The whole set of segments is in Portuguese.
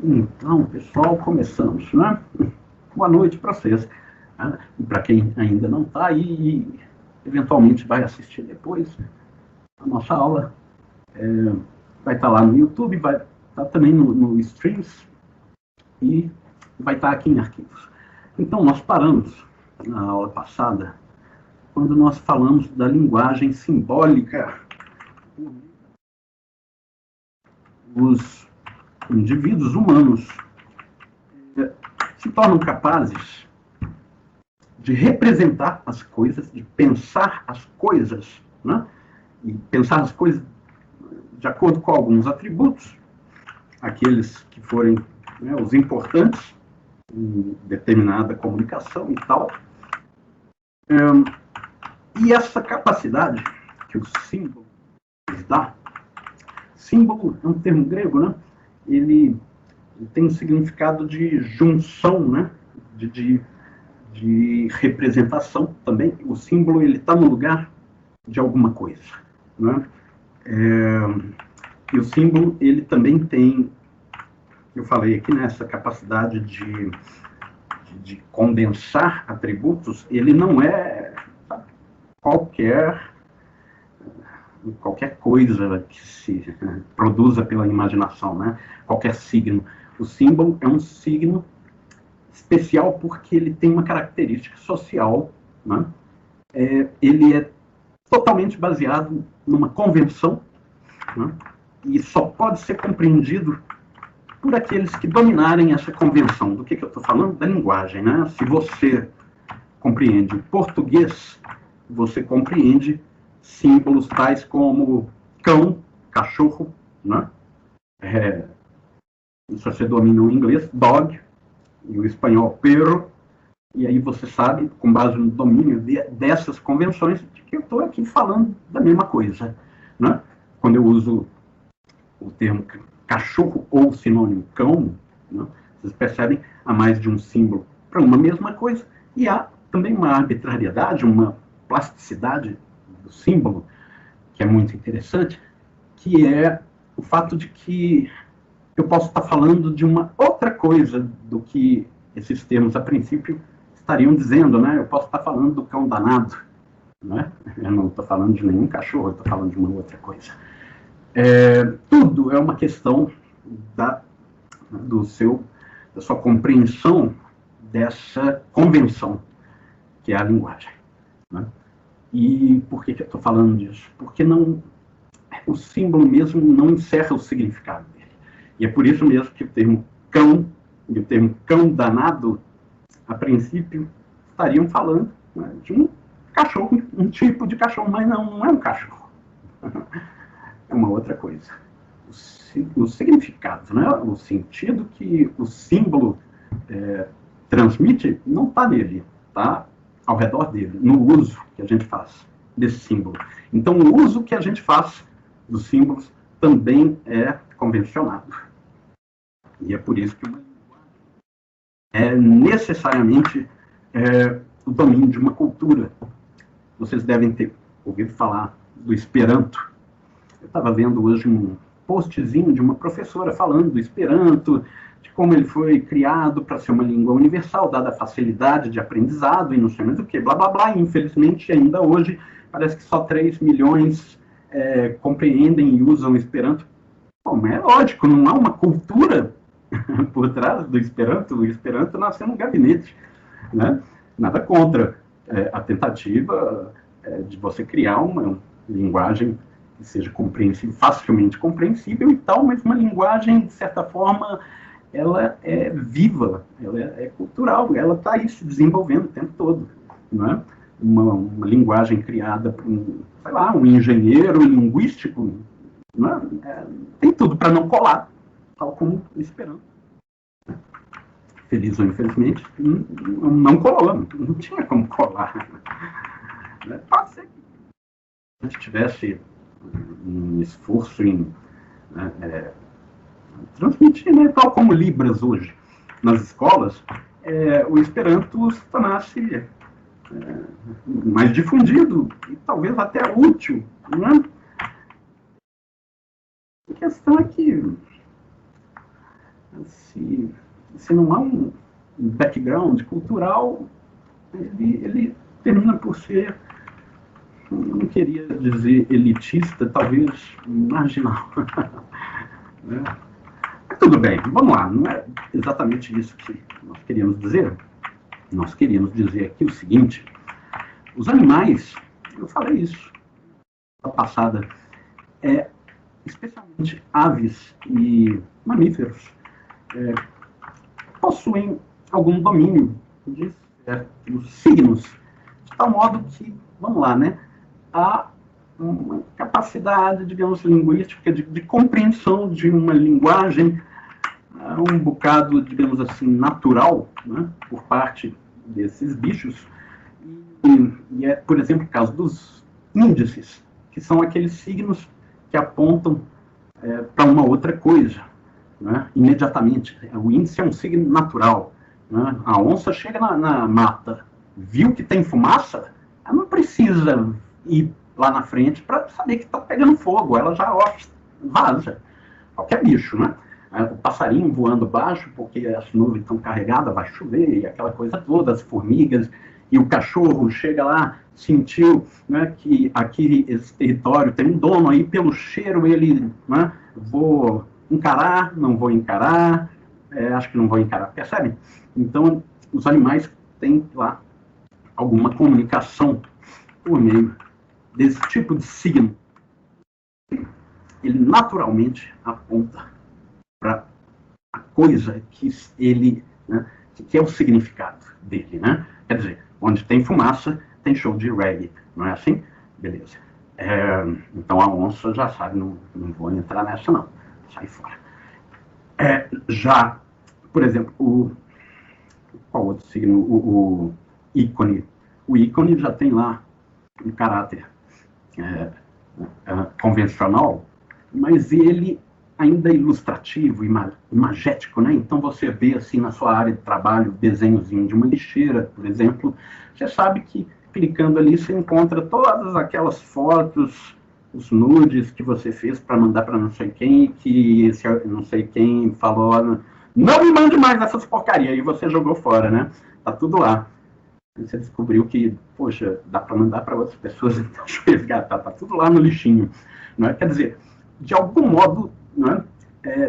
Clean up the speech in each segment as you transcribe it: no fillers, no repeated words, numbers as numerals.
Então, pessoal, começamos, né? Boa noite para vocês. E para quem ainda não está aí e eventualmente vai assistir depois, a nossa aula vai estar lá no YouTube, vai estar também no Streams e vai estar aqui em arquivos. Então, nós paramos na aula passada quando nós falamos da linguagem simbólica. Os indivíduos humanos se tornam capazes de representar as coisas, de pensar as coisas, né? E pensar as coisas de acordo com alguns atributos, aqueles que forem, né, os importantes em determinada comunicação e tal. E essa capacidade que o símbolo dá, símbolo é um termo grego, né? Ele tem um significado de junção, né? De representação também. O símbolo ele está no lugar de alguma coisa, né? E o símbolo ele também tem, eu falei aqui, nessa capacidade de condensar atributos. Ele não é qualquer coisa que se produza pela imaginação, né? Qualquer signo. O símbolo é um signo especial porque ele tem uma característica social, né? Ele é totalmente baseado numa convenção, né? E só pode ser compreendido por aqueles que dominarem essa convenção. Do que eu estou falando? Da linguagem, né? Se você compreende o português, você compreende símbolos tais como cão, cachorro, né? Se você domina o inglês, dog, e o espanhol, perro, e aí você sabe, com base no domínio dessas convenções, de que eu estou aqui falando da mesma coisa, né? Quando eu uso o termo cachorro ou sinônimo cão, né, vocês percebem, há mais de um símbolo para uma mesma coisa, e há também uma arbitrariedade, uma plasticidade do símbolo, que é muito interessante, que é o fato de que eu posso estar falando de uma outra coisa do que esses termos, a princípio, estariam dizendo, né? Eu posso estar falando do cão danado, né? Eu não estou falando de nenhum cachorro, eu estou falando de uma outra coisa. Tudo é uma questão da sua compreensão dessa convenção, que é a linguagem, né? E por que eu estou falando disso? Porque o símbolo mesmo não encerra o significado dele. E é por isso mesmo que o termo cão e o termo cão danado, a princípio, estariam falando, né, de um cachorro, um tipo de cachorro, mas não é um cachorro. É uma outra coisa. O significado, né, o sentido que o símbolo transmite, não está nele, está ao redor dele, no uso que a gente faz desse símbolo. Então, o uso que a gente faz dos símbolos também é convencionado. E é por isso que uma linguagem é necessariamente o domínio de uma cultura. Vocês devem ter ouvido falar do Esperanto. Eu estava vendo hoje um postzinho de uma professora falando do Esperanto, de como ele foi criado para ser uma língua universal, dada a facilidade de aprendizado e não sei mais o que, blá, blá, blá. E, infelizmente, ainda hoje, parece que só 3 milhões compreendem e usam o Esperanto. Bom, é lógico, não há uma cultura por trás do Esperanto. O Esperanto nasceu no gabinete, né? Nada contra a tentativa de você criar uma linguagem que seja compreensível, facilmente compreensível e tal, mas uma linguagem, de certa forma, ela é viva, ela é cultural, ela está aí se desenvolvendo o tempo todo, não é? Uma linguagem criada por um engenheiro linguístico, não é? Tem tudo para não colar, tal como o Esperanto. Feliz ou infelizmente, não colou, não tinha como colar. Pode ser que a gente tivesse um esforço em transmitir, né, tal como Libras hoje nas escolas, o Esperanto se tornasse mais difundido e talvez até útil, né? A questão é que se não há um background cultural, ele termina por ser, eu não queria dizer elitista, talvez marginal. Né? Mas tudo bem, vamos lá, não é exatamente isso que nós queríamos dizer. Nós queríamos dizer aqui o seguinte: os animais, eu falei isso na passada, especialmente aves e mamíferos, possuem algum domínio de certos signos, de tal modo que, vamos lá, né, há uma capacidade, digamos, linguística de compreensão de uma linguagem um bocado, digamos assim, natural, né, por parte desses bichos. E é, por exemplo, o caso dos índices, que são aqueles signos que apontam para uma outra coisa, né, imediatamente. O índice é um signo natural. Né? A onça chega na mata, viu que tem fumaça, ela não precisa ir lá na frente para saber que está pegando fogo, ela já vaza. Qualquer bicho, né? O passarinho voando baixo, porque as nuvens estão carregadas, vai chover, e aquela coisa toda, as formigas, e o cachorro chega lá, sentiu, né, que aqui, esse território tem um dono aí, pelo cheiro ele, né, vou encarar, não vou encarar, acho que não vou encarar, percebe? Então, os animais têm lá alguma comunicação por meio desse tipo de signo. Ele naturalmente aponta para a coisa que ele, né, que é o significado dele, né? Quer dizer, onde tem fumaça, tem show de reggae, não é assim? Beleza. Então a onça já sabe, não vou entrar nessa não, sai fora. Já, por exemplo, qual outro signo? O ícone. O ícone já tem lá um caráter convencional, mas ele ainda é ilustrativo, imagético, né? Então você vê assim na sua área de trabalho, desenhozinho de uma lixeira, por exemplo, você sabe que clicando ali você encontra todas aquelas fotos, os nudes que você fez para mandar para não sei quem, que esse não sei quem falou, não me mande mais essas porcarias, e você jogou fora, né? Tá tudo lá. Você descobriu que, poxa, dá para mandar para outras pessoas, então deixa eu resgatar, tá tudo lá no lixinho. Não é? Quer dizer, de algum modo,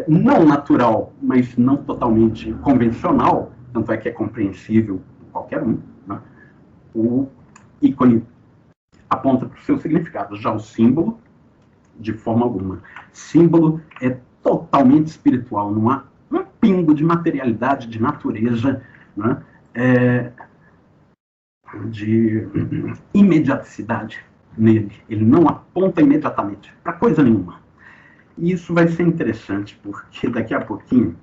não natural, mas não totalmente convencional, tanto é que é compreensível por qualquer um, né? O ícone aponta para o seu significado. Já o símbolo, de forma alguma. Símbolo é totalmente espiritual, não há um pingo de materialidade, de natureza, né? De imediaticidade nele. Ele não aponta imediatamente para coisa nenhuma. E isso vai ser interessante, porque daqui a pouquinho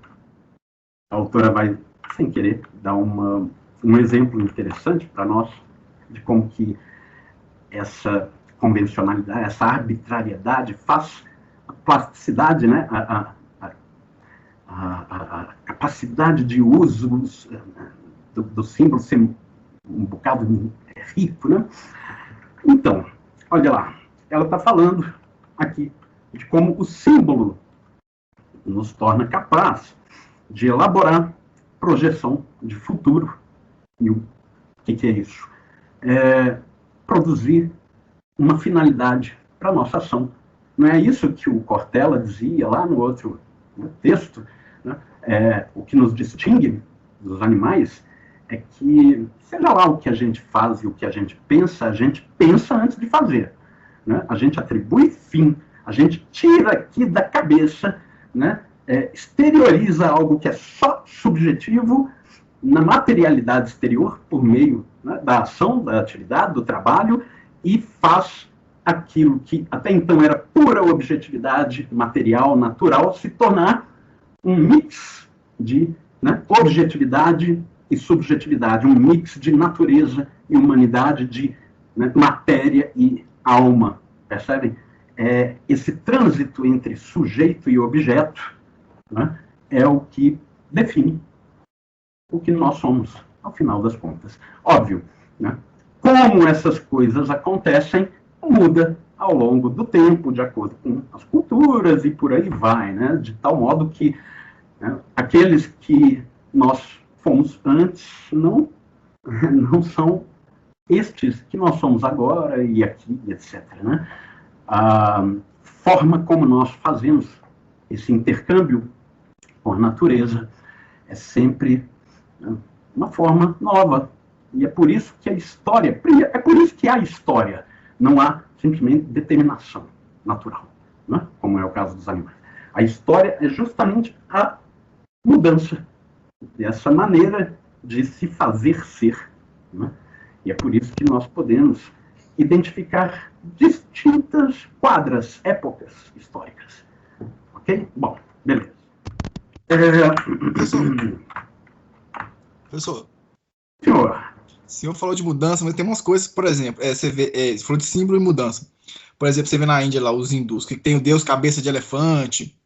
a autora vai, sem querer, dar um exemplo interessante para nós de como que essa convencionalidade, essa arbitrariedade faz a plasticidade, né, a capacidade de uso do símbolo ser um bocado rico, né? Então, olha lá, ela está falando aqui de como o símbolo nos torna capaz de elaborar projeção de futuro. E o que é isso? Produzir uma finalidade para a nossa ação. Não é isso que o Cortella dizia lá no outro texto? Né? O que nos distingue dos animais é que, seja lá o que a gente faz e o que a gente pensa antes de fazer. Né? A gente atribui fim, a gente tira aqui da cabeça, né? Exterioriza algo que é só subjetivo na materialidade exterior, por meio, né, da ação, da atividade, do trabalho, e faz aquilo que até então era pura objetividade material, natural, se tornar um mix de, né, objetividade e subjetividade, um mix de natureza e humanidade, de, né, matéria e alma, percebem? Esse trânsito entre sujeito e objeto, né, é o que define o que nós somos, ao final das contas. Óbvio, né? Como essas coisas acontecem, muda ao longo do tempo, de acordo com as culturas e por aí vai, né? De tal modo que né? Aqueles que nós fomos antes não são estes que nós somos agora e aqui, etc. Né? A forma como nós fazemos esse intercâmbio com a natureza é sempre uma forma nova. E é por isso que a história, é por isso que há história, não há simplesmente determinação natural, né? Como é o caso dos animais. A história é justamente a mudança dessa maneira de se fazer ser, né? E é por isso que nós podemos identificar distintas quadras, épocas históricas. Ok? Bom, beleza. Professor, senhor. O senhor falou de mudança, mas tem umas coisas, por exemplo, você falou de símbolo e mudança. Por exemplo, você vê na Índia lá, os hindus, que tem o deus cabeça de elefante.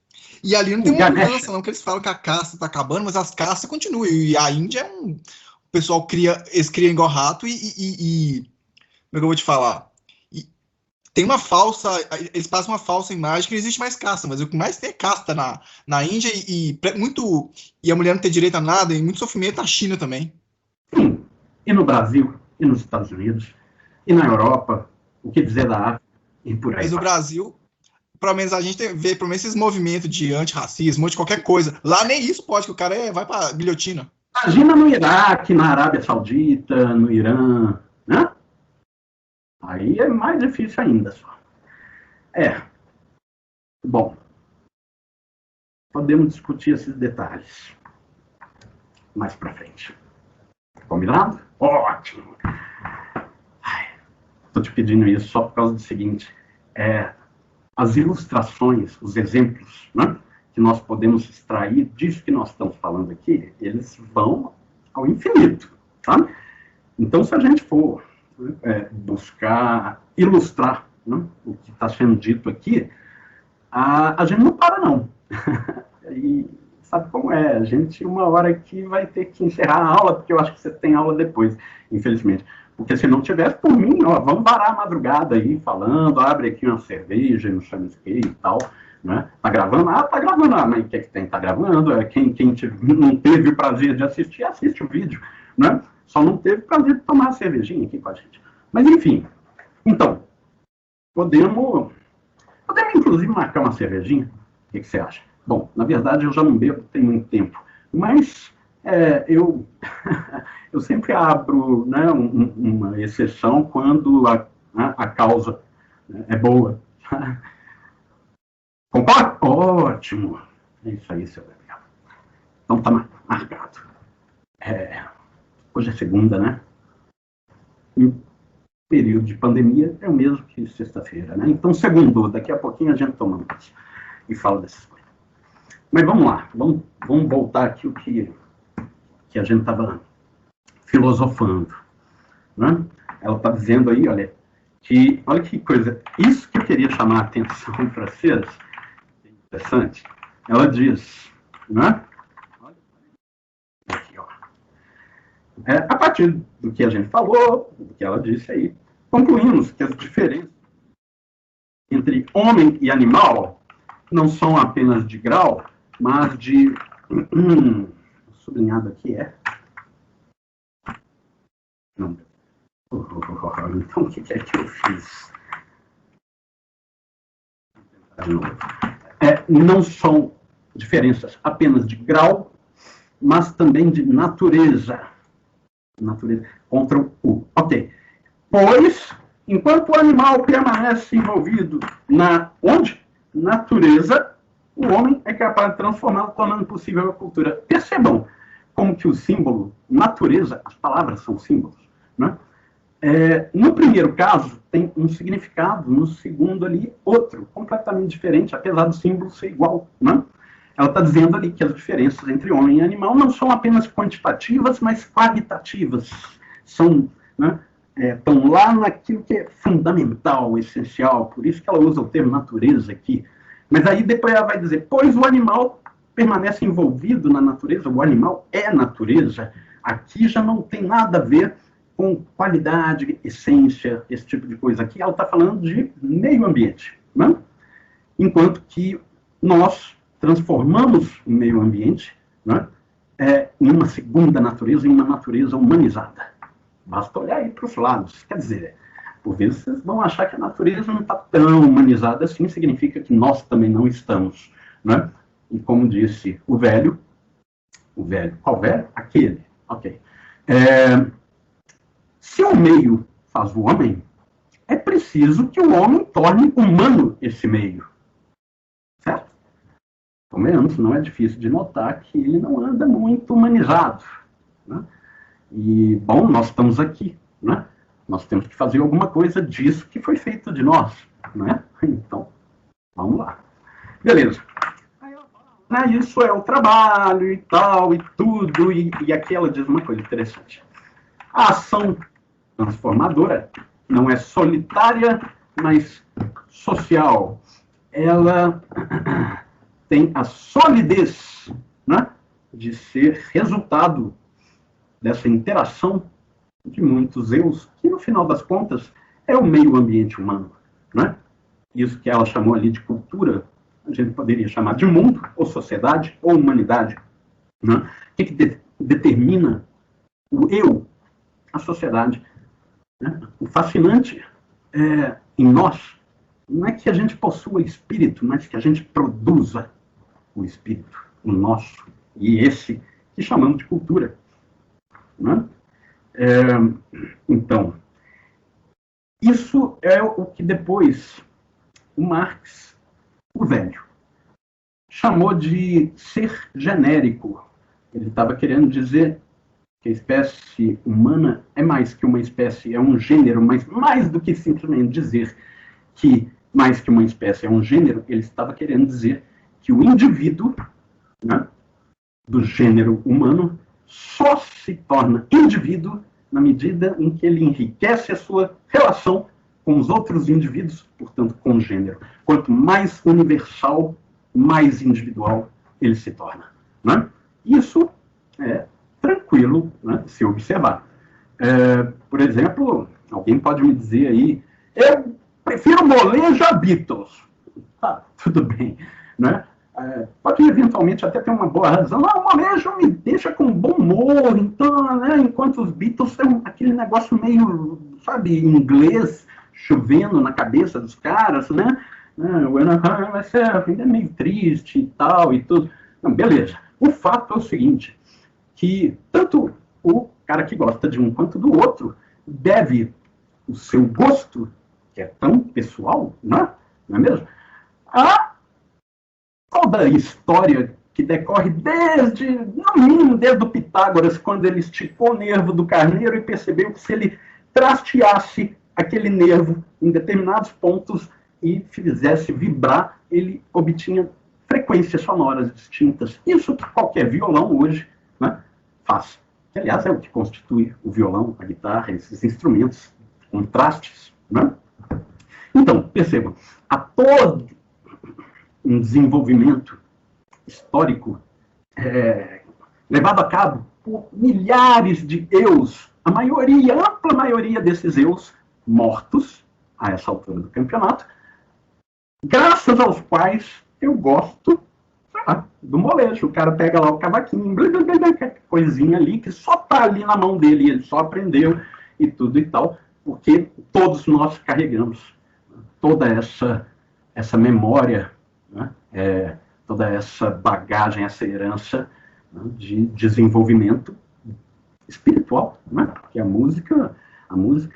E ali não tem uma mudança, não, que eles falam que a caça está acabando, mas as caças continuam. E a Índia é um... O pessoal eles criam igual rato como é que eu vou te falar? Tem uma falsa... Eles passam uma falsa imagem que não existe mais caça, mas o que mais tem é caça na Índia e a mulher não tem direito a nada, e muito sofrimento na China também. Sim, e no Brasil, e nos Estados Unidos, e na Europa, o que dizer da África, e por aí. Mas no Brasil, pelo menos a gente vê pelo menos esses movimentos de antirracismo, de qualquer coisa. Lá nem isso pode, que o cara vai pra guilhotina. Imagina no Iraque, na Arábia Saudita, no Irã, né? Aí é mais difícil ainda só. Bom, podemos discutir esses detalhes mais pra frente. Combinado? Ótimo! Estou te pedindo isso só por causa do seguinte, as ilustrações, os exemplos, né, que nós podemos extrair disso que nós estamos falando aqui, eles vão ao infinito, tá? Então, se a gente for buscar ilustrar, né, o que está sendo dito aqui, a gente não para, não. E sabe como é? A gente, uma hora aqui, vai ter que encerrar a aula, porque eu acho que você tem aula depois, infelizmente. Porque se não tivesse, por mim, ó, vamos parar a madrugada aí, falando, abre aqui uma cerveja, não sei o que e tal, né? Tá gravando? Ah, tá gravando. Ah, mas o que tem? Tá gravando. Quem não teve o prazer de assistir, assiste o vídeo, né? Só não teve o prazer de tomar uma cervejinha aqui com a gente. Mas, enfim. Então, podemos inclusive, marcar uma cervejinha? O que você acha? Bom, na verdade, eu já não bebo tem muito tempo, mas eu sempre abro, né, uma exceção quando a causa, né, é boa. Concorda? Ótimo! É isso aí, seu Gabriel. Então tá marcado. Hoje é segunda, né? E o período de pandemia é o mesmo que sexta-feira, né? Então, segundo, daqui a pouquinho a gente toma mais e fala dessas coisas. Mas vamos lá, vamos voltar aqui o que a gente estava filosofando, né? Ela está dizendo aí, olha que coisa, isso que eu queria chamar a atenção para vocês, é interessante, ela diz, né? Aqui, ó. A partir do que a gente falou, do que ela disse aí, concluímos que as diferenças entre homem e animal não são apenas de grau, mas de... sublinhado aqui não. Então, o que é que eu fiz? Não são diferenças apenas de grau, mas também de natureza. Natureza contra o U. Ok. Pois, enquanto o animal permanece envolvido na onde? Natureza, o homem é capaz de transformá-lo, tornando possível a cultura. Percebam como que o símbolo, natureza, as palavras são símbolos, né? No primeiro caso, tem um significado, no segundo ali, outro, completamente diferente, apesar do símbolo ser igual, né? Ela está dizendo ali que as diferenças entre homem e animal não são apenas quantitativas, mas qualitativas. São, né, estão lá naquilo que é fundamental, essencial, por isso que ela usa o termo natureza aqui. Mas aí depois ela vai dizer, pois o animal permanece envolvido na natureza, o animal é natureza, aqui já não tem nada a ver com qualidade, essência, esse tipo de coisa. Aqui ela está falando de meio ambiente, né? Enquanto que nós transformamos o meio ambiente, né, em uma segunda natureza, em uma natureza humanizada. Basta olhar aí para os lados. Quer dizer, por vezes vocês vão achar que a natureza não está tão humanizada assim, significa que nós também não estamos. Né? E como disse o velho, qual velho? Aquele. Ok. Se o meio faz o homem, é preciso que o homem torne humano esse meio. Certo? Convenhamos, não é difícil de notar que ele não anda muito humanizado. Né? E, bom, nós estamos aqui. Né? Nós temos que fazer alguma coisa disso que foi feito de nós. Né? Então, vamos lá. Beleza. Isso é o trabalho e tal, e tudo, e aqui ela diz uma coisa interessante. A ação transformadora não é solitária, mas social. Ela tem a solidez, né, de ser resultado dessa interação de muitos eus, que no final das contas é o meio ambiente humano. Né? Isso que ela chamou ali de cultura, a gente poderia chamar de mundo, ou sociedade, ou humanidade. Né? O que determina o eu? A sociedade. Né? O fascinante em nós não é que a gente possua espírito, mas que a gente produza o espírito, o nosso, e esse que chamamos de cultura. Né? Então, isso é o que depois o Marx, o velho, chamou de ser genérico. Ele estava querendo dizer que a espécie humana é mais que uma espécie, é um gênero, mas mais do que simplesmente dizer que mais que uma espécie é um gênero, ele estava querendo dizer que o indivíduo, né, do gênero humano só se torna indivíduo na medida em que ele enriquece a sua relação com os outros indivíduos, portanto, com o gênero. Quanto mais universal, mais individual ele se torna. Né? Isso é tranquilo, né, se observar. Por exemplo, alguém pode me dizer aí, eu prefiro molejo a Beatles. Tá, tudo bem. Né? Pode eventualmente até ter uma boa razão. O molejo me deixa com bom humor, então, né, enquanto os Beatles têm aquele negócio meio, sabe, inglês, chovendo na cabeça dos caras, né? Mas ainda é meio triste e tal e tudo. Não, beleza. O fato é o seguinte, que tanto o cara que gosta de um quanto do outro deve o seu gosto, que é tão pessoal, né? Não é mesmo? A toda a história que decorre desde, no mínimo, desde o Pitágoras, quando ele esticou o nervo do carneiro e percebeu que se ele trasteasse aquele nervo em determinados pontos e fizesse vibrar, ele obtinha frequências sonoras distintas. Isso que qualquer violão hoje, né, faz. Que, aliás, é o que constitui o violão, a guitarra, esses instrumentos, contrastes. Né? Então, percebam, há todo um desenvolvimento histórico levado a cabo por milhares de eus, a maioria, a ampla maioria desses eus mortos, a essa altura do campeonato, graças aos quais eu gosto do molejo. O cara pega lá o cavaquinho, coisinha ali, que só tá ali na mão dele, ele só aprendeu e tudo e tal, porque todos nós carregamos toda essa memória, né, toda essa bagagem, essa herança, né, de desenvolvimento espiritual, né? Porque a música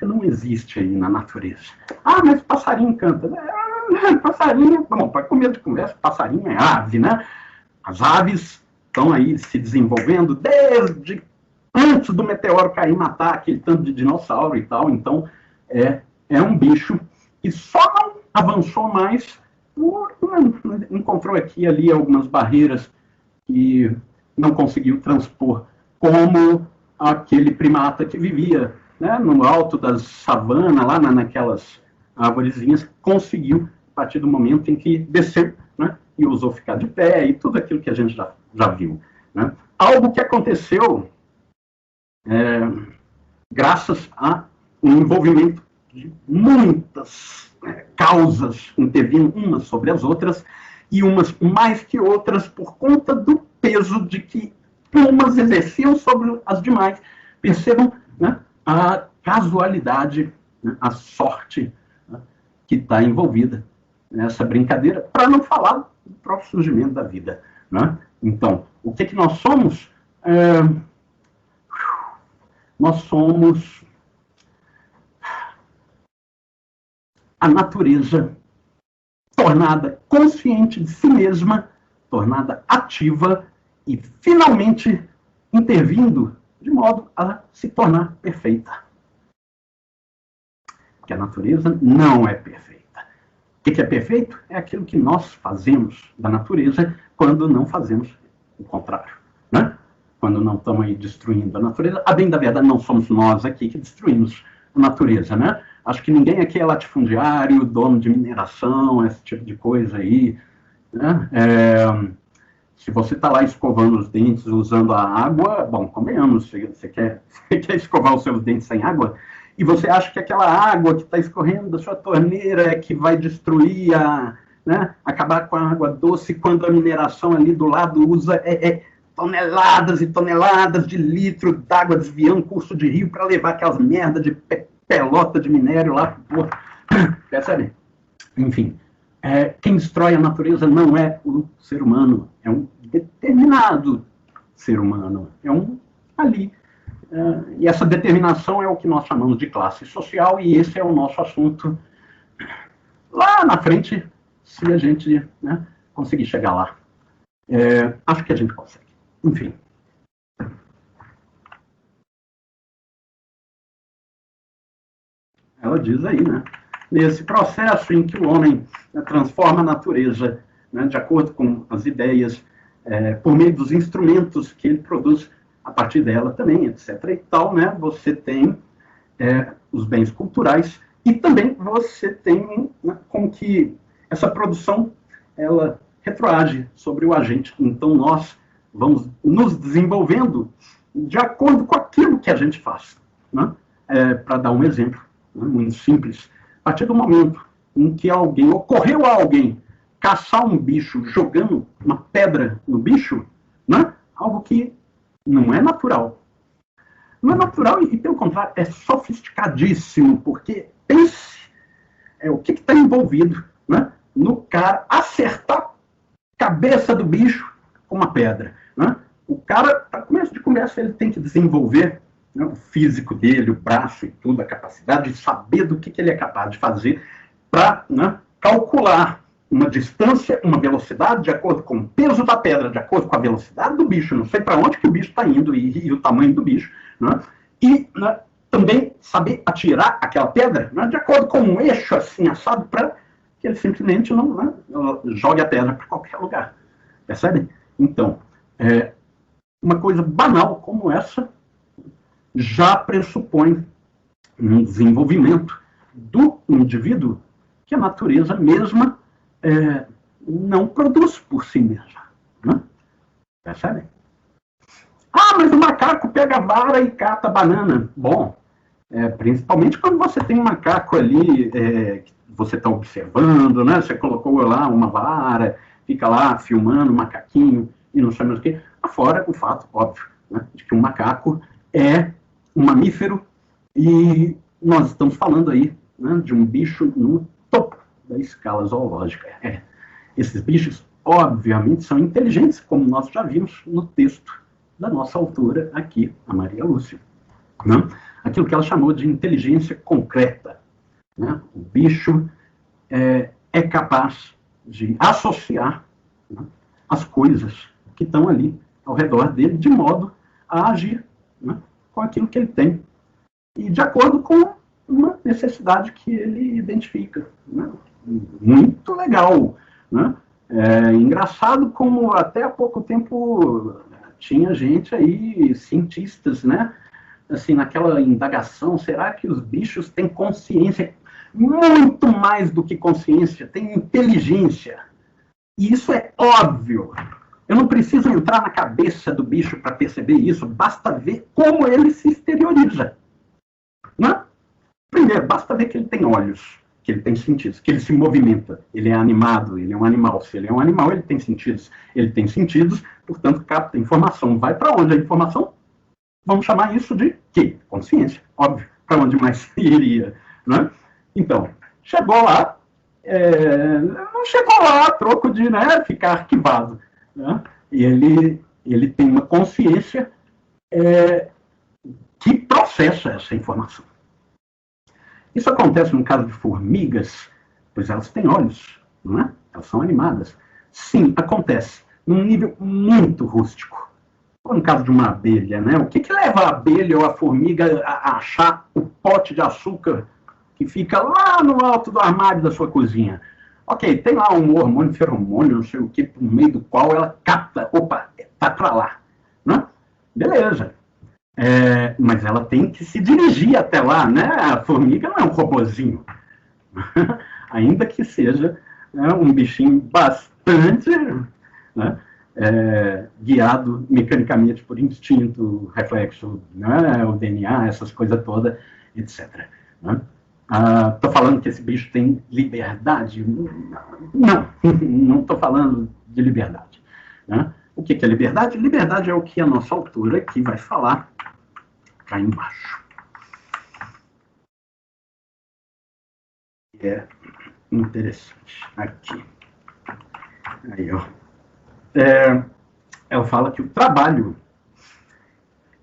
não existe aí na natureza. Mas passarinho canta. Passarinho, bom, para comer de conversa, passarinho é ave, né? As aves estão aí se desenvolvendo desde antes do meteoro cair e matar aquele tanto de dinossauro e tal. Então, é um bicho que só não avançou mais, encontrou aqui e ali algumas barreiras que não conseguiu transpor, como aquele primata que vivia, né, no alto das savanas, lá naquelas árvorezinhas, conseguiu, a partir do momento em que desceu, né, e ousou ficar de pé, e tudo aquilo que a gente já viu. Né. Algo que aconteceu graças a um envolvimento de muitas causas intervindo umas sobre as outras, e umas mais que outras por conta do peso de que umas exerciam sobre as demais. Percebam, né, a casualidade, né, a sorte, né, que está envolvida nessa brincadeira, para não falar do próprio surgimento da vida. Né? Então, o que nós somos? Nós somos a natureza tornada consciente de si mesma, tornada ativa e finalmente intervindo de modo a se tornar perfeita. Porque a natureza não é perfeita. O que é perfeito? É aquilo que nós fazemos da natureza quando não fazemos o contrário. Né? Quando não estamos aí destruindo a natureza. A bem da verdade, não somos nós aqui que destruímos a natureza. Né? Acho que ninguém aqui é latifundiário, dono de mineração, esse tipo de coisa aí. Né? Se você está lá escovando os dentes usando a água, bom, convenhamos, você quer escovar os seus dentes sem água, e você acha que aquela água que está escorrendo da sua torneira é que vai destruir, né, acabar com a água doce, quando a mineração ali do lado usa toneladas e toneladas de litro d'água desviando curso de rio para levar aquelas merdas de pelota de minério lá. Percebe? Enfim. Quem destrói a natureza não é o ser humano, é um determinado ser humano, é um ali. E essa determinação é o que nós chamamos de classe social, e esse é o nosso assunto lá na frente, se a gente, né, conseguir chegar lá. Acho que a gente consegue. Enfim. Ela diz aí, né? Nesse processo em que o homem, né, transforma a natureza, né, de acordo com as ideias, por meio dos instrumentos que ele produz a partir dela também, etc. e tal, né, você tem os bens culturais e também você tem, né, com que essa produção ela retroage sobre o agente. Então nós vamos nos desenvolvendo de acordo com aquilo que a gente faz. Né? Para dar um exemplo, né, muito simples, a partir do momento em que ocorreu a alguém caçar um bicho jogando uma pedra no bicho, né, algo que não é natural. Não é natural e, pelo contrário, é sofisticadíssimo, porque pense o que está envolvido, né, no cara acertar a cabeça do bicho com uma pedra. Né? O cara, para começo de conversa, ele tem que desenvolver, né, o físico dele, o braço e tudo, a capacidade de saber do que ele é capaz de fazer para, né, calcular uma distância, uma velocidade, de acordo com o peso da pedra, de acordo com a velocidade do bicho, não sei para onde que o bicho está indo e o tamanho do bicho, né? E, né, também saber atirar aquela pedra, né, de acordo com um eixo assim assado, para que ele simplesmente não, né, jogue a pedra para qualquer lugar. Percebe? Então, uma coisa banal como essa já pressupõe um desenvolvimento do indivíduo que a natureza mesma não produz por si mesma. Né? Percebe? Mas o macaco pega a vara e cata a banana. Bom, principalmente quando você tem um macaco ali, que você está observando, né? Você colocou lá uma vara, fica lá filmando o macaquinho e não sei mais o quê. Afora o fato, óbvio, né, de que um macaco é um mamífero e nós estamos falando aí, né, de um bicho no topo da escala zoológica. Esses bichos, obviamente, são inteligentes, como nós já vimos no texto da nossa autora aqui, a Maria Lúcia. Né? Aquilo que ela chamou de inteligência concreta. Né? O bicho é capaz de associar, né, as coisas que estão ali ao redor dele, de modo a agir, né, com aquilo que ele tem. E de acordo com uma necessidade que ele identifica. Né? Muito legal. Né? Engraçado como até há pouco tempo tinha gente aí, cientistas, né? Assim, naquela indagação, será que os bichos têm consciência? Muito mais do que consciência, têm inteligência. E isso é óbvio. Eu não preciso entrar na cabeça do bicho para perceber isso, basta ver como ele se exterioriza. Né? Primeiro, basta ver que ele tem olhos. que ele tem sentidos, que ele se movimenta, ele é animado, ele é um animal. Se ele é um animal, ele tem sentidos, portanto, capta informação. Vai para onde a informação? Vamos chamar isso de quê? Consciência, óbvio. Para onde mais iria, né? Então, chegou lá, não chegou lá a troco de, né, ficar arquivado, né? E ele tem uma consciência que processa essa informação. Isso acontece no caso de formigas, pois elas têm olhos, não é? Elas são animadas. Sim, acontece num nível muito rústico. Ou no caso de uma abelha, né? O que leva a abelha ou a formiga a achar o pote de açúcar que fica lá no alto do armário da sua cozinha? Ok, tem lá um hormônio, feromônio, não sei o que, por meio do qual ela capta, opa, tá para lá, né? Beleza. Mas ela tem que se dirigir até lá, né? A formiga não é um robozinho. Ainda que seja, né, um bichinho bastante, né, guiado mecanicamente por instinto, reflexo, né, o DNA, essas coisas todas, etc. Né? Estou falando que esse bicho tem liberdade? Não estou falando de liberdade. Né? O que é liberdade? Liberdade é o que a nossa autora aqui vai falar cá embaixo. É interessante. Aqui. Aí, ó. Ela fala que o trabalho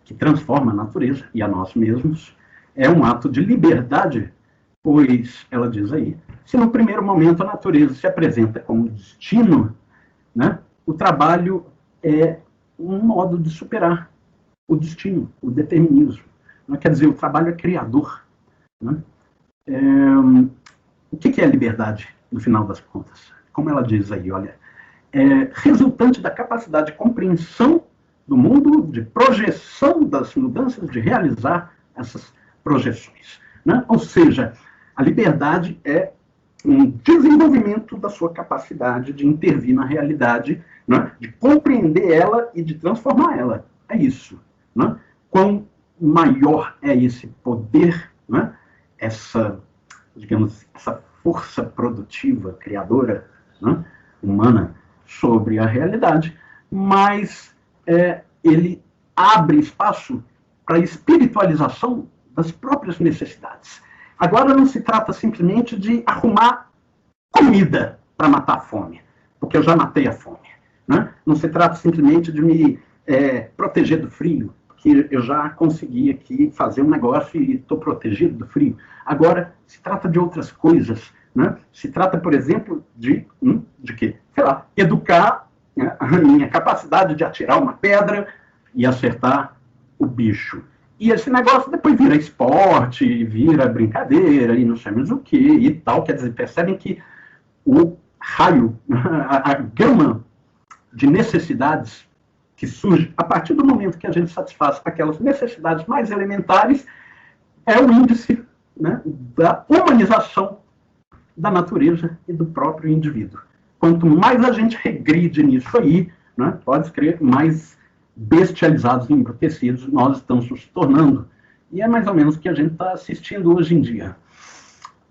que transforma a natureza e a nós mesmos é um ato de liberdade, pois, ela diz aí, se no primeiro momento a natureza se apresenta como destino, né, o trabalho é um modo de superar o destino, o determinismo. Quer dizer, o trabalho é criador. Né? O que é liberdade, no final das contas? Como ela diz aí, olha, é resultante da capacidade de compreensão do mundo, de projeção das mudanças, de realizar essas projeções. Né? Ou seja, a liberdade é um desenvolvimento da sua capacidade de intervir na realidade, né? De compreender ela e de transformar ela. É isso. Né? Quão maior é esse poder, né? Essa, digamos, essa força produtiva, criadora, né? Humana, sobre a realidade, mas ele abre espaço para a espiritualização das próprias necessidades. Agora não se trata simplesmente de arrumar comida para matar a fome, porque eu já matei a fome. Né? Não se trata simplesmente de me proteger do frio, porque eu já consegui aqui fazer um negócio e estou protegido do frio. Agora se trata de outras coisas. Né? Se trata, por exemplo, de quê? Sei lá, educar, né, a minha capacidade de atirar uma pedra e acertar o bicho. E esse negócio depois vira esporte, vira brincadeira e não sei mais o que e tal. Quer dizer, percebem que o raio, a gama de necessidades que surge a partir do momento que a gente satisfaz aquelas necessidades mais elementares é o índice, né, da humanização da natureza e do próprio indivíduo. Quanto mais a gente regride nisso aí, né, pode crer, mais bestializados e embrutecidos nós estamos nos tornando. E é mais ou menos o que a gente está assistindo hoje em dia.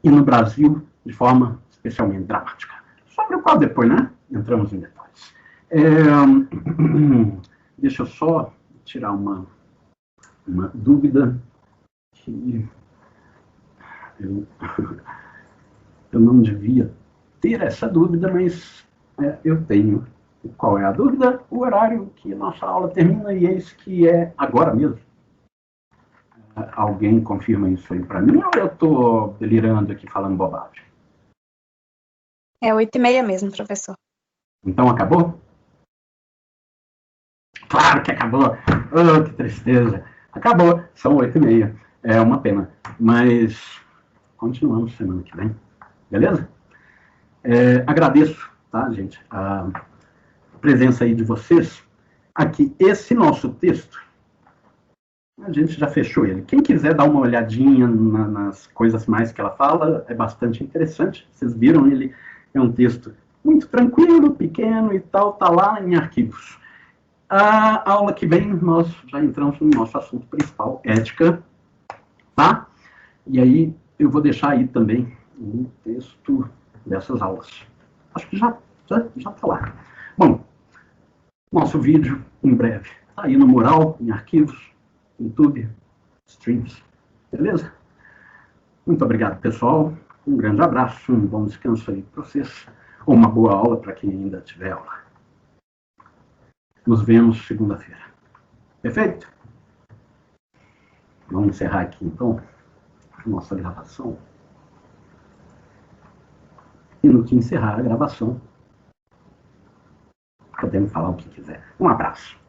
E no Brasil, de forma especialmente dramática. Sobre o qual depois, né, entramos em detalhes. Deixa eu só tirar uma dúvida que eu não devia ter essa dúvida, mas eu tenho. Qual é a dúvida? O horário que nossa aula termina, e eis que é agora mesmo. Alguém confirma isso aí para mim, ou eu estou delirando aqui falando bobagem? É 8h30 mesmo, professor. Então acabou? Claro que acabou! Oh, que tristeza! Acabou, são 8h30. É uma pena, mas continuamos semana que vem. Beleza? Agradeço, tá, gente, a presença aí de vocês. Aqui, esse nosso texto, a gente já fechou ele. Quem quiser dar uma olhadinha nas coisas mais que ela fala, é bastante interessante. Vocês viram, ele é um texto muito tranquilo, pequeno e tal, tá lá em arquivos. A aula que vem, nós já entramos no nosso assunto principal, ética, tá? E aí, eu vou deixar aí também no texto dessas aulas. Acho que já está lá. Bom, nosso vídeo, em breve, está aí no mural, em arquivos, YouTube, streams. Beleza? Muito obrigado, pessoal. Um grande abraço, um bom descanso aí para vocês. Ou uma boa aula para quem ainda tiver aula. Nos vemos segunda-feira. Perfeito? Vamos encerrar aqui, então, a nossa gravação. E no que encerrar a gravação, podemos falar o que quiser. Um abraço.